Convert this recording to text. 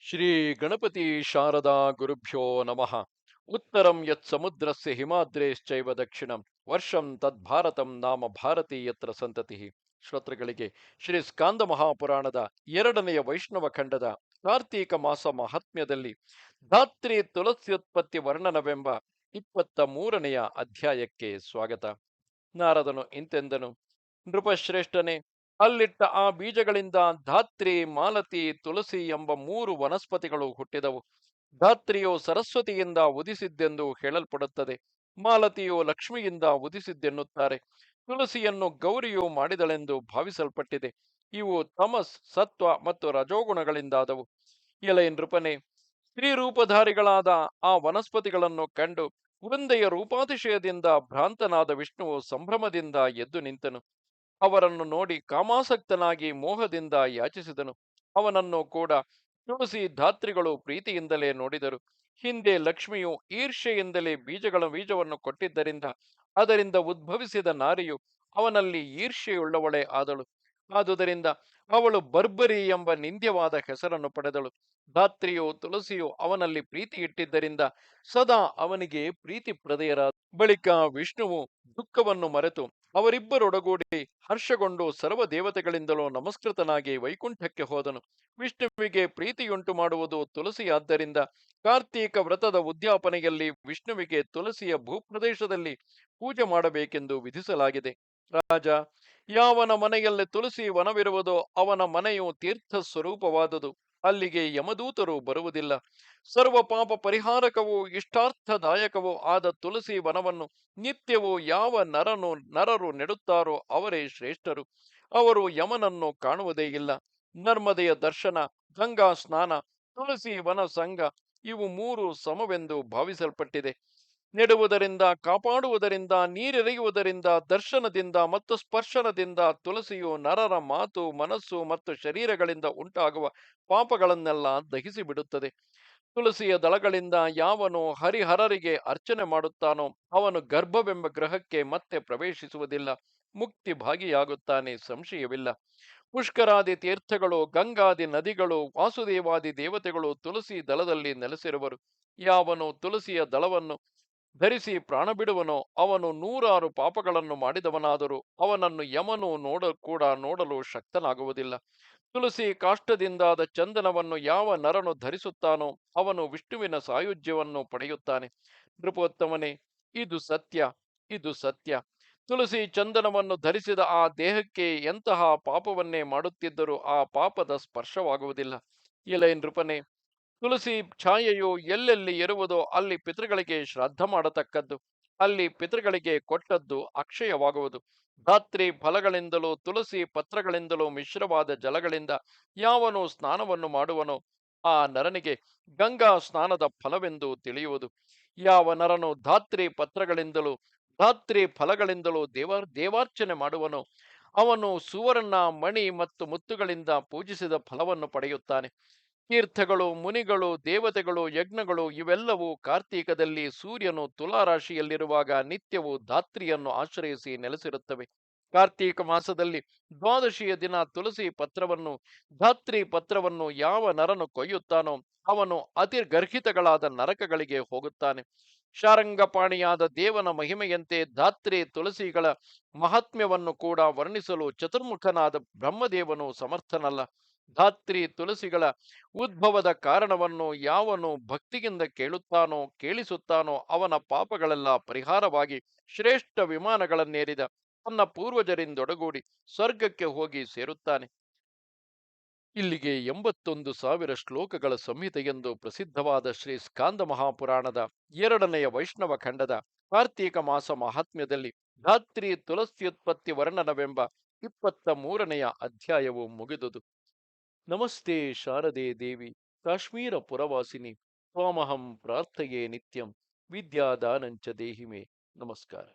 ಶ್ರೀ ಗಣಪತಿ ಶಾರದಾ ಗುರುಭ್ಯೋ ನಮಃ. ಉತ್ತರಂ ಯತ್ ಸಮುದ್ರಸ್ಯ ಹಿಮಾದ್ರೇಶ್ಚೈವ ದಕ್ಷಿಣಂ ವರ್ಷಂ ತದ್ಭಾರತಂ ನಾಮ ಭಾರತಿ ಯತ್ರ ಸಂತತಿ. ಶ್ರೋತೃಗಳಿಗೆ ಶ್ರೀ ಸ್ಕಾಂದ ಮಹಾಪುರಾಣದ ಎರಡನೆಯ ವೈಷ್ಣವ ಖಂಡದ ಕಾರ್ತೀಕ ಮಾಸ ಮಹಾತ್ಮ್ಯದಲ್ಲಿ ಧಾತ್ರಿ ತುಳಸ್ಯೋತ್ಪತ್ತಿ ವರ್ಣನವೆಂಬ 23ನೆಯ ಅಧ್ಯಾಯಕ್ಕೆ ಸ್ವಾಗತ. ನಾರದನು ಇಂತೆಂದನು: ನೃಪಶ್ರೇಷ್ಠನೇ, ಅಲ್ಲಿಟ್ಟ ಆ ಬೀಜಗಳಿಂದ ಧಾತ್ರಿ, ಮಾಲತಿ, ತುಳಸಿ ಎಂಬ 3 ವನಸ್ಪತಿಗಳು ಹುಟ್ಟಿದವು. ಧಾತ್ರಿಯು ಸರಸ್ವತಿಯಿಂದ ಉದಿಸಿದ್ದೆಂದು ಹೇಳಲ್ಪಡುತ್ತದೆ. ಮಾಲತಿಯು ಲಕ್ಷ್ಮಿಯಿಂದ ಉದಿಸಿದ್ದೆನ್ನುತ್ತಾರೆ. ತುಳಸಿಯನ್ನು ಗೌರಿಯು ಮಾಡಿದಳೆಂದು ಭಾವಿಸಲ್ಪಟ್ಟಿದೆ. ಇವು ತಮಸ್, ಸತ್ವ ಮತ್ತು ರಜೋಗುಣಗಳಿಂದಾದವು. ಎಲೆ ನೃಪನೇ, ಸ್ತ್ರೀ ರೂಪಧಾರಿಗಳಾದ ಆ ವನಸ್ಪತಿಗಳನ್ನು ಕಂಡು ವೃಂದೆಯ ರೂಪಾತಿಶಯದಿಂದ ಭ್ರಾಂತನಾದ ವಿಷ್ಣುವು ಸಂಭ್ರಮದಿಂದ ಎದ್ದು ನಿಂತನು. ಅವರನ್ನು ನೋಡಿ ಕಾಮಾಸಕ್ತನಾಗಿ ಮೋಹದಿಂದ ಯಾಚಿಸಿದನು. ಅವನನ್ನು ಕೂಡ ತುಳಸಿ ಧಾತ್ರಿಗಳು ಪ್ರೀತಿಯಿಂದಲೇ ನೋಡಿದರು. ಹಿಂದೆ ಲಕ್ಷ್ಮಿಯು ಈರ್ಷ್ಯೆಯಿಂದಲೇ ಬೀಜವನ್ನು ಕೊಟ್ಟಿದ್ದರಿಂದ ಅದರಿಂದ ಉದ್ಭವಿಸಿದ ನಾರಿಯು ಅವನಲ್ಲಿ ಈರ್ಷ್ಯೆಯುಳ್ಳವಳೇ ಆದಳು. ಆದುದರಿಂದ ಅವಳು ಬರ್ಬರಿ ಎಂಬ ನಿಂದ್ಯವಾದ ಹೆಸರನ್ನು ಪಡೆದಳು. ಧಾತ್ರಿಯು ತುಳಸಿಯು ಅವನಲ್ಲಿ ಪ್ರೀತಿ ಇಟ್ಟಿದ್ದರಿಂದ ಸದಾ ಅವನಿಗೆ ಪ್ರೀತಿ ಪ್ರದೆಯರಾದ. ಬಳಿಕ ವಿಷ್ಣುವು ದುಃಖವನ್ನು ಮರೆತು ಅವರಿಬ್ಬರೊಡಗೂಡಿ ಹರ್ಷಗೊಂಡು ಸರ್ವ ದೇವತೆಗಳಿಂದಲೂ ನಮಸ್ಕೃತನಾಗಿ ವೈಕುಂಠಕ್ಕೆ ಹೋದನು. ವಿಷ್ಣುವಿಗೆ ಪ್ರೀತಿಯುಂಟು ಮಾಡುವುದು ತುಳಸಿಯಾದ್ದರಿಂದ ಕಾರ್ತೀಕ ವ್ರತದ ಉದ್ಯಾಪನೆಯಲ್ಲಿ ವಿಷ್ಣುವಿಗೆ ತುಳಸಿಯ ಭೂಪ್ರದೇಶದಲ್ಲಿ ಪೂಜೆ ಮಾಡಬೇಕೆಂದು ವಿಧಿಸಲಾಗಿದೆ. ರಾಜ, ಯಾವನ ಮನೆಯಲ್ಲಿ ತುಳಸಿ ವನವಿರುವುದೋ ಅವನ ಮನೆಯು ತೀರ್ಥ ಸ್ವರೂಪವಾದುದು. ಅಲ್ಲಿಗೆ ಯಮದೂತರು ಬರುವುದಿಲ್ಲ. ಸರ್ವ ಪಾಪ ಪರಿಹಾರಕವೂ ಇಷ್ಟಾರ್ಥದಾಯಕವೂ ಆದ ತುಳಸಿ ವನವನ್ನು ನಿತ್ಯವೂ ಯಾವ ನರರು ನೆಡುತ್ತಾರೋ ಅವರೇ ಶ್ರೇಷ್ಠರು. ಅವರು ಯಮನನ್ನು ಕಾಣುವುದೇ ಇಲ್ಲ. ನರ್ಮದೆಯ ದರ್ಶನ, ಗಂಗಾ ಸ್ನಾನ, ತುಳಸಿ ವನ ಸಂಘ ಇವು 3 ಸಮವೆಂದು ಭಾವಿಸಲ್ಪಟ್ಟಿದೆ. ನೆಡುವುದರಿಂದ, ಕಾಪಾಡುವುದರಿಂದ, ನೀರೆರೆಯುವುದರಿಂದ, ದರ್ಶನದಿಂದ ಮತ್ತು ಸ್ಪರ್ಶನದಿಂದ ತುಳಸಿಯು ನರರ ಮಾತು, ಮನಸ್ಸು ಮತ್ತು ಶರೀರಗಳಿಂದ ಉಂಟಾಗುವ ಪಾಪಗಳನ್ನೆಲ್ಲ ದಹಿಸಿ ಬಿಡುತ್ತದೆ. ತುಳಸಿಯ ದಳಗಳಿಂದ ಯಾವನು ಹರಿಹರರಿಗೆ ಅರ್ಚನೆ ಮಾಡುತ್ತಾನೋ ಅವನು ಗರ್ಭವೆಂಬ ಗ್ರಹಕ್ಕೆ ಮತ್ತೆ ಪ್ರವೇಶಿಸುವುದಿಲ್ಲ, ಮುಕ್ತಿ ಭಾಗಿಯಾಗುತ್ತಾನೆ, ಸಂಶಯವಿಲ್ಲ. ಪುಷ್ಕರಾದಿ ತೀರ್ಥಗಳು, ಗಂಗಾದಿ ನದಿಗಳು, ವಾಸುದೇವಾದಿ ದೇವತೆಗಳು ತುಳಸಿ ದಳದಲ್ಲಿ ನೆಲೆಸಿರುವರು. ಯಾವನು ತುಳಸಿಯ ದಳವನ್ನು ಧರಿಸಿ ಪ್ರಾಣ ಬಿಡುವನೋ ಅವನು 100 ಪಾಪಗಳನ್ನು ಮಾಡಿದವನಾದರೂ ಅವನನ್ನು ಯಮನು ನೋಡಲು ಶಕ್ತನಾಗುವುದಿಲ್ಲ. ತುಳಸಿ ಕಾಷ್ಟದಿಂದಾದ ಚಂದನವನ್ನು ಯಾವ ನರನು ಧರಿಸುತ್ತಾನೋ ಅವನು ವಿಷ್ಣುವಿನ ಸಾಯುಜ್ಯವನ್ನು ಪಡೆಯುತ್ತಾನೆ. ನೃಪೋತ್ತಮನೇ, ಇದು ಸತ್ಯ, ಇದು ಸತ್ಯ. ತುಳಸಿ ಚಂದನವನ್ನು ಧರಿಸಿದ ಆ ದೇಹಕ್ಕೆ ಎಂತಹ ಪಾಪವನ್ನೇ ಮಾಡುತ್ತಿದ್ದರೂ ಆ ಪಾಪದ ಸ್ಪರ್ಶವಾಗುವುದಿಲ್ಲ. ಎಲೆ ನೃಪನೇ, ತುಳಸಿ ಛಾಯೆಯು ಎಲ್ಲೆಲ್ಲಿ ಇರುವುದೋ ಅಲ್ಲಿ ಪಿತೃಗಳಿಗೆ ಶ್ರಾದ್ದ ಮಾಡತಕ್ಕದ್ದು. ಅಲ್ಲಿ ಪಿತೃಗಳಿಗೆ ಕೊಟ್ಟದ್ದು ಅಕ್ಷಯವಾಗುವುದು. ಧಾತ್ರಿ ಫಲಗಳಿಂದಲೂ ತುಳಸಿ ಪತ್ರಗಳಿಂದಲೂ ಮಿಶ್ರವಾದ ಜಲಗಳಿಂದ ಯಾವನು ಸ್ನಾನವನ್ನು ಮಾಡುವನೋ ಆ ನರನಿಗೆ ಗಂಗಾ ಸ್ನಾನದ ಫಲವೆಂದು ತಿಳಿಯುವುದು. ಯಾವ ನರನು ಧಾತ್ರಿ ಪತ್ರಗಳಿಂದಲೂ ಧಾತ್ರಿ ಫಲಗಳಿಂದಲೂ ದೇವಾರ್ಚನೆ ಮಾಡುವನೋ ಅವನು ಸುವರ್ಣ, ಮಣಿ ಮತ್ತು ಮುತ್ತುಗಳಿಂದ ಪೂಜಿಸಿದ ಫಲವನ್ನು ಪಡೆಯುತ್ತಾನೆ. ತೀರ್ಥಗಳು, ಮುನಿಗಳು, ದೇವತೆಗಳು, ಯಜ್ಞಗಳು ಇವೆಲ್ಲವೂ ಕಾರ್ತೀಕದಲ್ಲಿ ಸೂರ್ಯನು ತುಲಾರಾಶಿಯಲ್ಲಿರುವಾಗ ನಿತ್ಯವೂ ಧಾತ್ರಿಯನ್ನು ಆಶ್ರಯಿಸಿ ನೆಲೆಸಿರುತ್ತವೆ. ಕಾರ್ತೀಕ ಮಾಸದಲ್ಲಿ ದ್ವಾದಶಿಯ ದಿನ ತುಳಸಿ ಪತ್ರವನ್ನು, ಧಾತ್ರಿ ಪತ್ರವನ್ನು ಯಾವ ನರನು ಕೊಯ್ಯುತ್ತಾನೋ ಅವನು ಅತಿಗರ್ಹಿತಗಳಾದ ನರಕಗಳಿಗೆ ಹೋಗುತ್ತಾನೆ. ಶಾರಂಗಪಾಣಿಯಾದ ದೇವನ ಮಹಿಮೆಯಂತೆ ಧಾತ್ರಿ ತುಳಸಿಗಳ ಮಹಾತ್ಮ್ಯವನ್ನು ಕೂಡ ವರ್ಣಿಸಲು ಚತುರ್ಮುಖನಾದ ಬ್ರಹ್ಮದೇವನು ಸಮರ್ಥನಲ್ಲ. ಧಾತ್ರಿ ತುಳಸಿಗಳ ಉದ್ಭವದ ಕಾರಣವನ್ನು ಯಾವನು ಭಕ್ತಿಯಿಂದ ಕೇಳುತ್ತಾನೋ, ಕೇಳಿಸುತ್ತಾನೋ ಅವನ ಪಾಪಗಳೆಲ್ಲ ಪರಿಹಾರವಾಗಿ ಶ್ರೇಷ್ಠ ವಿಮಾನಗಳನ್ನೇರಿದ ತನ್ನ ಪೂರ್ವಜರಿಂದೊಡಗೂಡಿ ಸ್ವರ್ಗಕ್ಕೆ ಹೋಗಿ ಸೇರುತ್ತಾನೆ. ಇಲ್ಲಿಗೆ 81,000 ಶ್ಲೋಕಗಳ ಸಂಹಿತೆಯೆಂದು ಪ್ರಸಿದ್ಧವಾದ ಶ್ರೀ ಸ್ಕಾಂದ ಮಹಾಪುರಾಣದ ಎರಡನೆಯ ವೈಷ್ಣವ ಖಂಡದ ಕಾರ್ತೀಕ ಮಾಸ ಮಹಾತ್ಮ್ಯದಲ್ಲಿ ಧಾತ್ರಿ ತುಳಸ್ಯೋತ್ಪತ್ತಿ ವರ್ಣನವೆಂಬ 23ನೆಯ ಅಧ್ಯಾಯವು ಮುಗಿದುದು. ನಮಸ್ತೆ ಶಾರದೆ ದೇವಿ, ಕಾಶ್ಮೀರ ಪುರವಾಸಿನಿ, ತ್ವಾಮಹಂ ಪ್ರಾರ್ಥಯೇ ನಿತ್ಯಂ, ವಿದ್ಯಾದಾನಂಚ ದೇಹಿಮೆ. ನಮಸ್ಕಾರ.